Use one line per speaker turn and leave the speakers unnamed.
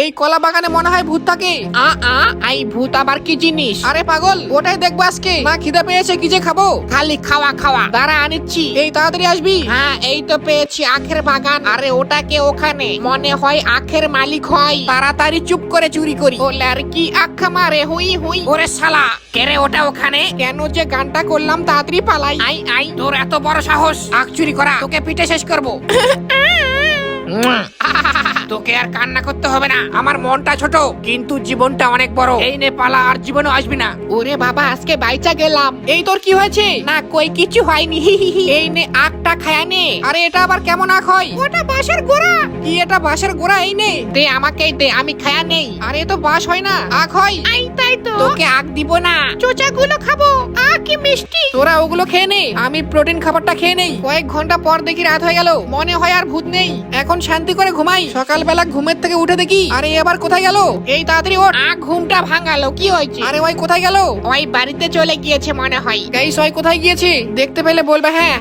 এই কলা বাগানে মনে হয় ভূত থাকে। এই ভূত আবার কি জিনিস? আরে পাগল, ওটাই দেখবো আজকে। না খিদে পেয়েছে, কি যে খাবো, খালি খাওয়া খাওয়া। দাঁড়া আনিচ্ছি, এই তাড়াতাড়ি আসবি। হ্যাঁ এই তো পেয়েছি, আখের বাগান। আরে ওটাকে ওখানে মনে হয় আখের মালিক হয়। তাড়াতাড়ি চুপ করে চুরি করি। ও লাড়কি আখা মারে হুই হুই। ওরে শালা, কেরে ওটা ওখানে? কেন যে গানটা করলাম, তাড়াতাড়ি পালাই। আই তোর এত বড় সাহস আখ চুরি করা, তোকে পিটে শেষ করবো। তোকে আর কান্না করতে হবে না, আমার মনটা ছোট কিন্তু জীবনটা অনেক বড়। এই নে পালা, আর জীবনও আসবি না। ওরে বাবা, আজকে বাইচা গেলাম। এই তোর কি হয়েছে? না কই কিছু হয়নি। এই নে আখটা খায়া নে। আরে এটা আবার কেমন আখ হয়? ওটা বাঁশের গোড়া। কি এটা বাঁশের গোড়া? এই নে দে, আমাকেই দে, আমি খায়া নেই। আরে তো বাঁশ হয় না, আখ হয়। তাই তো, তোকে আখ দিব না, চোচাগুলো খাবো। কি মিষ্টি। তোরা ওগুলো খেয়ে নে, আমি প্রোটিন খাবারটা খেয়ে নেই। কয়েক ঘন্টা পর দেখি রাত হয়ে গেল, মনে হয় আর ভূত নেই। এখন শান্তি করে ঘুমাই। সকালবেলা ঘুমের থেকে উঠে দেখি, আরে এবার কোথায় গেল? এই তাড়াতাড়ি ওঠ। ঘুমটা ভাঙালো, কি হয়েছে? আরে ওই কোথায় গেল? ওই বাড়িতে চলে গিয়েছে মনে হয়। গাইস, ওই কোথায় গিয়েছে? দেখতে পেলে বলবে হ্যাঁ।